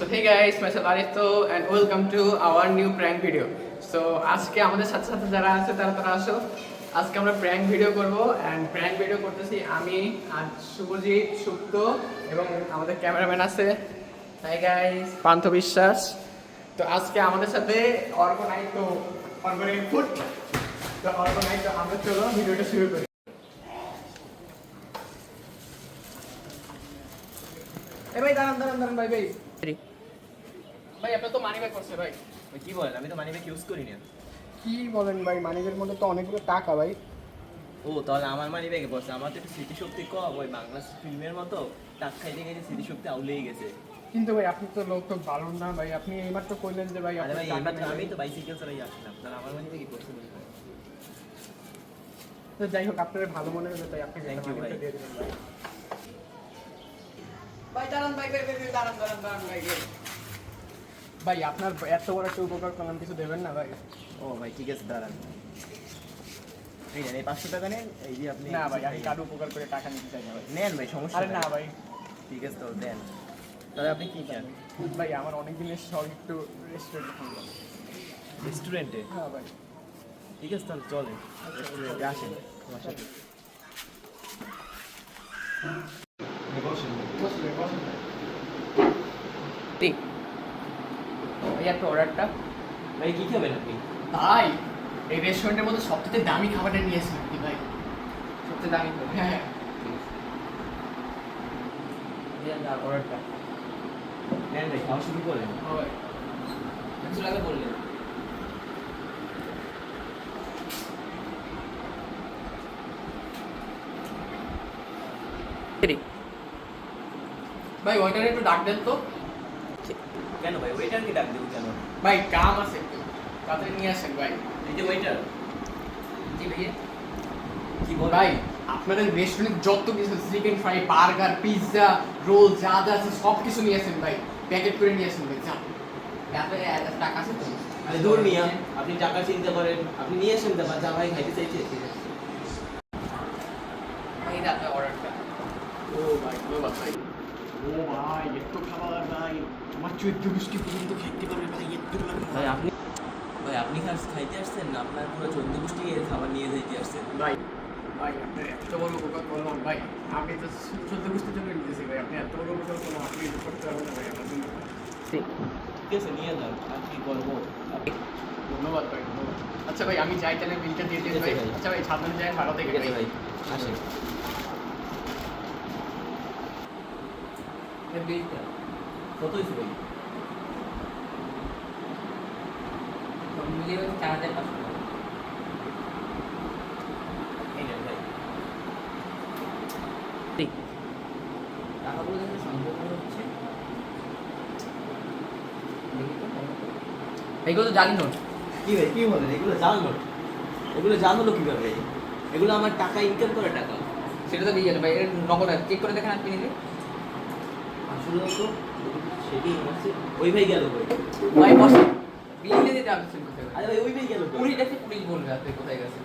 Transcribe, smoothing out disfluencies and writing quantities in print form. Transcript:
So hey guys, myself Arito and welcome to our new prank video. So আজকে আমাদের সাথে সাথে যারা আছে তারা আসো। আজকে আমরা prank video করব and prank video করতেছি আমি আর শুভজিৎ, সুপ্ত এবং আমাদের ক্যামেরাম্যান আছে। Hi guys, পান্থ বিশ্বাস। তো আজকে আমাদের সাথে অর্ক নাই, তো অর্কের ইনপুট। তো অর্ক নাই, তো আমরা চলো ভিডিওটা শুরু করি। এই ভাই দাঁড়ান ভাই ভাই আপনার তো মানি ব্যাগ করছে ভাই। কি বলেন? আমি তো মানি ব্যাগ ইউজ করি না। কি বলেন ভাই, মানিব্যাগের মধ্যে তো অনেকগুলো টাকা ভাই। ও তাহলে আমার মানি ব্যাগে পড়ছে। আমার তো একটু স্মৃতিশক্তি কম, ওই বাংলা ফিল্মের মতো টাক খাইতে খাইতে স্মৃতিশক্তি আউলেই গেছে। কিন্তু ভাই আপনি তো লোক তো ভালো না ভাই, আপনি এইমাত্র কইলেন যে ভাই আরে আপনি ভাই টাকা এইমাত্র নেবেন। আমি তো বাইসাইকেল চালাই আসলাম, তাহলে আমার মানি ব্যাগে পড়ছে বলে হয়। তো যাই হোক, আপনার ভালো মনে হলো তাই আপনি Thank you, ভাই। দিয়ে দিবেন ভাই। ভাই দাঁড়ান ভাই দাঁড়ান ভাই। ভাই আপনার এত বড় একটা উপকার করলাম, কিছু দেবেন না ভাই? ও ভাই ঠিক আছে, দাঁড়ান। এই নেন, এই 500 টাকা নেন। এই যে আপনি না ভাই, আমি কারো উপকার করে টাকা নিতে চাই না ভাই। নেন ভাই, সমস্যা আরে নাই। না ভাই, ঠিক আছে তো দেন। তাহলে আপনি কি চান? ভাই আমার অনেক দিনের শখ একটু রেস্টুরেন্টে খুলবো। রেস্টুরেন্টে? হ্যাঁ ভাই। ঠিক আছে তাহলে চলেন রেস্টুরেন্টে আসেন আমার সাথে। ঠিক ভাই, একটা অর্ডারটা। ভাই কি খাবেন আপনি? ভাই এই রেস্টুরেন্টের মধ্যে সবথেকে দামি খাবারটা নিয়েছেন আপনি ভাই। সবথেকে দামি খাবার, হ্যাঁ অর্ডারটা নেন ভাই, খাওয়া শুরু করেন। ভাই। কিছু লাগে বললেন। ভাই ওইটার একটু ডাক দেন তো। কেন ভাই, ওয়েটারকে ডাক দেবো কেন? ভাই কাম আছে একটু, তাড়াতাড়ি নিয়ে আসেন ভাই। এই যে ওয়েটার। জি ভাইয়া। কি বল ভাই আপনাদের রেস্টুরেন্টে যত কিছু chicken fry, burger, pizza, roll যা যা আছে সব কিছু নিয়ে আসেন ভাই, প্যাকেট করে নিয়ে আসেন ভাই। যা তারপরে টাকা আছে তো? আরে দূর মিয়া, আপনি টাকা চিন্তা করেন, আপনি নিয়ে আসেন দেবা। যা ভাই খাইতে চাইছে। এই যে আপনার অর্ডারটা। ও ভাই ধন্যবাদ ভাই। ও ভাই এত খাবার ভাই, আমার 14 গোষ্ঠী পর্যন্ত খেতে পারবে ভাই, এত লাগবে ভাই আপনি খাইতে আসছেন না, আপনার পুরো 14 গোষ্ঠী খাবার নিয়ে যাইতে আসছেন। ভাই। ভাই আপনার এত বড় উপকার করলাম ভাই, আমি তো 14 গোষ্ঠীর জন্য নিতেছি ভাই, আপনি এত বড় উপকার করলাম, আপনি এটা করতে পারবেন না ভাই আমার জন্য। ঠিক আছে, নিয়ে যান। আর কি করবো? ধন্যবাদ ভাই, ধন্যবাদ। আচ্ছা ভাই আমি যাই তাহলে, বিলটা দিয়ে দিন ঠিক আছে ভাই। ভাই। আচ্ছা ভাই সাবধানে যাই, ভালো থেকে ঠিক আছে ভাই, আসেন। বিলটা কত হয়েছে ভাই? মিলিয়ে 4500 এই নেন ভাই। টাকাগুলো যেন সম্পর্ক হচ্ছে। এইগুলো তো জানি নোট। কি ভাই কি বলেন? এগুলো জানলো? এগুলো জানলো কিভাবে? এগুলো আমার টাকা, ইনকাম করে টাকা। সেটা তো দিয়ে ভাই, এর নকল চেক করে দেখেন আপনি নিজে। আসলে তো সেটাই হচ্ছে। ওই ভাই গেল ভাই। ভাই বসে বিল দিয়ে দিতে আসছেন কোথায়? আরে ভাই ওই ভাই গেল। পুলিশ দেখে, পুলিশ বলবে আপনি কোথায় গেছেন।